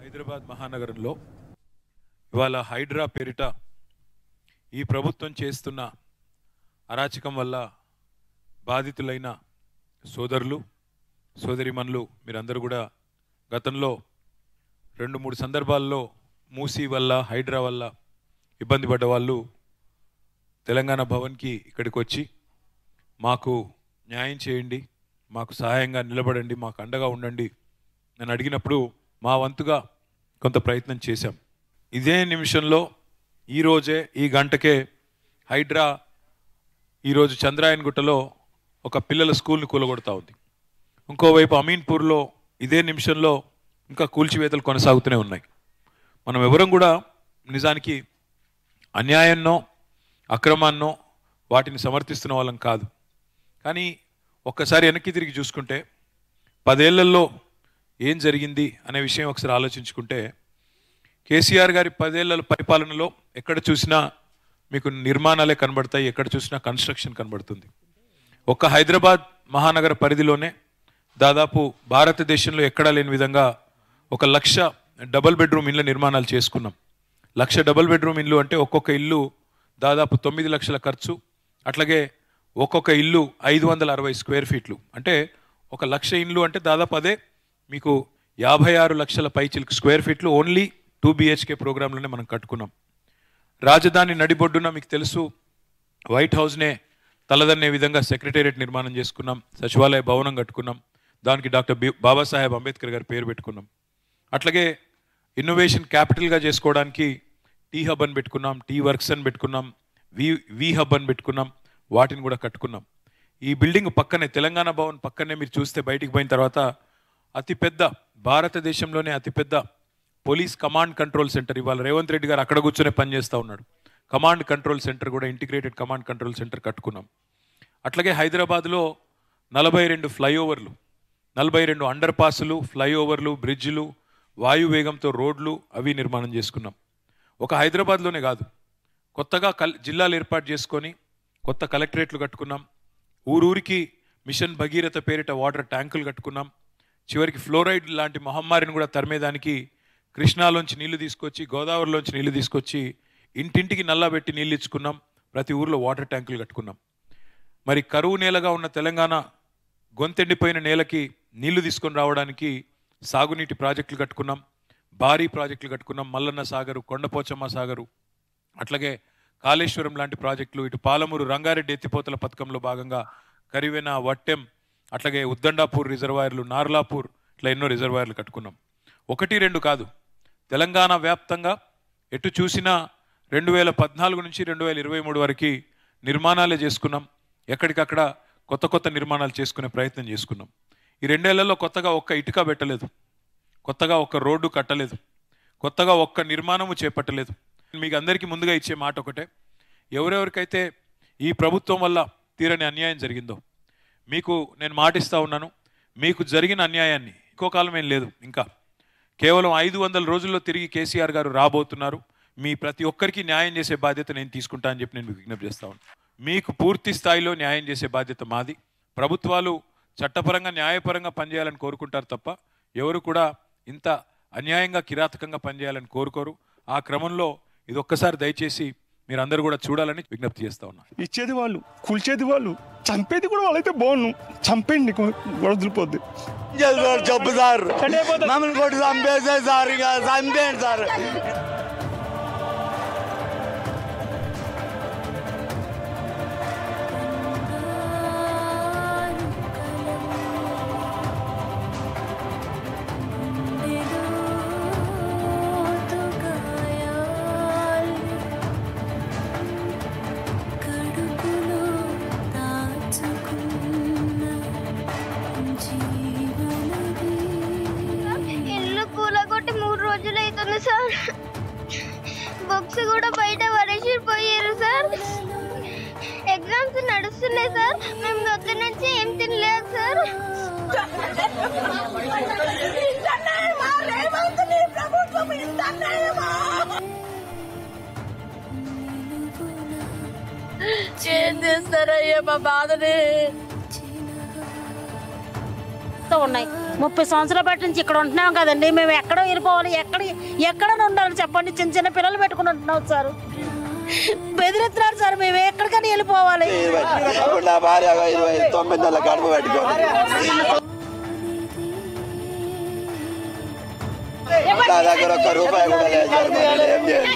హైదరాబాద్ మహానగరంలో ఇవాళ హైడ్రా పేరిట ఈ ప్రభుత్వం చేస్తున్న అరాచకం వల్ల బాధితులైన సోదరులు సోదరిమణులు మీరందరూ కూడా గతంలో 2-3 సందర్భాల్లో మూసీ వల్ల హైడ్రా వల్ల ఇబ్బంది పడ్డ వాళ్ళు తెలంగాణ భవన్కి ఇక్కడికి వచ్చి మాకు న్యాయం చేయండి, మాకు సహాయంగా నిలబడండి, మాకు అండగా ఉండండి నేను అడిగినప్పుడు మా వంతుగా కొంత ప్రయత్నం చేశాం. ఇదే నిమిషంలో ఈరోజే ఈ గంటకే హైడ్రా ఈరోజు చంద్రాయన్గుట్టలో ఒక పిల్లల స్కూల్ని కూలగొడతా ఉంది. ఇంకోవైపు అమీన్పూర్లో ఇదే నిమిషంలో ఇంకా కూల్చివేతలు కొనసాగుతూనే ఉన్నాయి. మనం ఎవరం కూడా నిజానికి అన్యాయాన్నో అక్రమాన్నో వాటిని సమర్థిస్తున్న వాళ్ళం కాదు. కానీ ఒక్కసారి వెనక్కి తిరిగి చూసుకుంటే 10 ఏళ్లలో ఏం జరిగింది అనే విషయం ఒకసారి ఆలోచించుకుంటే కేసీఆర్ గారి 10 ఏళ్ల పరిపాలనలో ఎక్కడ చూసినా మీకు నిర్మాణాలే కనబడతాయి, ఎక్కడ చూసినా కన్స్ట్రక్షన్ కనబడుతుంది. ఒక్క హైదరాబాద్ మహానగర పరిధిలోనే దాదాపు భారతదేశంలో ఎక్కడా లేని విధంగా 1,00,000 డబుల్ బెడ్రూమ్ ఇళ్ళ నిర్మాణాలు చేసుకున్నాం. 1,00,000 డబుల్ బెడ్రూమ్ ఇల్లు అంటే ఒక్కొక్క ఇల్లు దాదాపు 9 లక్షల ఖర్చు. అట్లాగే ఒక్కొక్క ఇల్లు 560 స్క్వేర్ ఫీట్లు అంటే 1,00,000 ఇల్లు అంటే దాదాపు అదే మీకు 56 లక్షల పైచిలకు స్క్వేర్ ఫీట్లు ఓన్లీ 2 BHK ప్రోగ్రాంలోనే మనం కట్టుకున్నాం. రాజధాని నడిబొడ్డున మీకు తెలుసు వైట్ హౌస్నే తలదన్నే విధంగా సెక్రటేరియట్ నిర్మాణం చేసుకున్నాం, సచివాలయ భవనం కట్టుకున్నాం, దానికి డాక్టర్ బాబాసాహెబ్ అంబేద్కర్ గారి పేరు పెట్టుకున్నాం. అట్లాగే ఇన్నోవేషన్ క్యాపిటల్గా చేసుకోవడానికి టీ హబ్ అని పెట్టుకున్నాం, టీ వర్క్స్ అని పెట్టుకున్నాం, వి హబ్ అని పెట్టుకున్నాం, వాటిని కూడా కట్టుకున్నాం. ఈ బిల్డింగ్ పక్కనే తెలంగాణ భవన్ పక్కనే మీరు చూస్తే బయటికి పోయిన తర్వాత అతిపెద్ద భారతదేశంలోనే అతిపెద్ద పోలీస్ కమాండ్ కంట్రోల్ సెంటర్ ఇవాళ రేవంత్ రెడ్డి గారు అక్కడ కూర్చొనే పనిచేస్తూ ఉన్నాడు. కమాండ్ కంట్రోల్ సెంటర్ కూడా ఇంటిగ్రేటెడ్ కమాండ్ కంట్రోల్ సెంటర్ కట్టుకున్నాం. అట్లాగే హైదరాబాద్లో 42 ఫ్లైఓవర్లు, 42 అండర్ పాసులు, ఫ్లైఓవర్లు, బ్రిడ్జిలు, వాయువేగంతో రోడ్లు అవి నిర్మాణం చేసుకున్నాం. ఒక హైదరాబాద్లోనే కాదు, కొత్తగా జిల్లాలు ఏర్పాటు చేసుకొని కొత్త కలెక్టరేట్లు కట్టుకున్నాం. ఊరూరికి మిషన్ భగీరథ పేరిట వాటర్ ట్యాంకులు కట్టుకున్నాం. చివరికి ఫ్లోరైడ్ లాంటి మహమ్మారిని కూడా తరిమేదానికి కృష్ణాలోంచి నీళ్లు తీసుకొచ్చి, గోదావరిలోంచి నీళ్లు తీసుకొచ్చి ఇంటింటికి నల్లా పెట్టి నీళ్ళు ఇచ్చుకున్నాం. ప్రతి ఊర్లో వాటర్ ట్యాంకులు కట్టుకున్నాం. మరి కరువు నేలగా ఉన్న తెలంగాణ గొంతెండిపోయిన నేలకి నీళ్లు తీసుకొని రావడానికి సాగునీటి ప్రాజెక్టులు కట్టుకున్నాం, భారీ ప్రాజెక్టులు కట్టుకున్నాం. మల్లన్న సాగరు, కొండపోచమ్మ సాగరు, అట్లాగే కాళేశ్వరం లాంటి ప్రాజెక్టులు, ఇటు పాలమూరు రంగారెడ్డి ఎత్తిపోతల పథకంలో భాగంగా కరివెన, వట్టెం, అట్లాగే ఉద్దండాపూర్ రిజర్వాయర్లు, నార్లాపూర్, ఇట్లా ఎన్నో రిజర్వాయర్లు కట్టుకున్నాం. 1-2 కాదు, తెలంగాణ వ్యాప్తంగా ఎటు చూసినా 2014 నుంచి 2023 వరకు నిర్మాణాలే చేసుకున్నాం. ఎక్కడికక్కడ కొత్త కొత్త నిర్మాణాలు చేసుకునే ప్రయత్నం చేసుకున్నాం. ఈ 2 ఏళ్లలో కొత్తగా ఒక్క ఇటుక పెట్టలేదు, కొత్తగా ఒక్క రోడ్డు కట్టలేదు, కొత్తగా ఒక్క నిర్మాణము చేపట్టలేదు. మీకు అందరికీ ముందుగా ఇచ్చే మాట ఒకటే, ఎవరెవరికైతే ఈ ప్రభుత్వం వల్ల తీరని అన్యాయం జరిగిందో మీకు నేను మాటిస్తూ ఉన్నాను, మీకు జరిగిన అన్యాయాన్ని ఇంకో కాలం ఏం లేదు, ఇంకా కేవలం 500 రోజుల్లో తిరిగి కేసీఆర్ గారు రాబోతున్నారు. మీ ప్రతి ఒక్కరికి న్యాయం చేసే బాధ్యత నేను తీసుకుంటా అని చెప్పి నేను మీకు విజ్ఞప్తి చేస్తా ఉన్నాను. మీకు పూర్తి స్థాయిలో న్యాయం చేసే బాధ్యత మాది. ప్రభుత్వాలు చట్టపరంగా న్యాయపరంగా పనిచేయాలని కోరుకుంటారు తప్ప ఎవరు కూడా ఇంత అన్యాయంగా కిరాతకంగా పనిచేయాలని కోరుకోరు. ఆ క్రమంలో ఇది ఒక్కసారి దయచేసి మీరందరూ కూడా చూడాలని విజ్ఞప్తి చేస్తా ఉన్నా. ఇచ్చేది వాళ్ళు, కూల్చేది వాళ్ళు, చంపేది కూడా వాళ్ళైతే బాగుండు. చంపేయండి, వదిలిపోద్ది. చెప్పు సార్, మమ్మల్ని కొట్టి చంపేసే సార్, ఇక చంపేయండి సార్. సార్ బుక్స్ కూడా బయట పడేసిపోయారు సార్. ఎగ్జామ్స్ నడుస్తున్నాయి సార్, మేము దగ్గర నుంచి ఏం తినలేదు సార్. ఏం చేస్తారయ్యా మా బాధని? మాతో ఉన్నాయి. 30 సంవత్సరాల బట్టి నుంచి ఇక్కడ ఉంటున్నాం కదండి. మేము ఎక్కడో వెళ్ళిపోవాలి, ఎక్కడ ఉండాలి చెప్పండి. చిన్న చిన్న పిల్లలు పెట్టుకుని ఉంటున్నాం సార్. బెదిరిస్తున్నారు సార్. మేము ఎక్కడికైనా వెళ్ళిపోవాలి. నా భార్య 29 నెలల కడుపు పెట్టుకోవాలి. నా దగ్గర ఒక్క రూపాయి కూడా లేదు సార్. ఏం చేయాలి?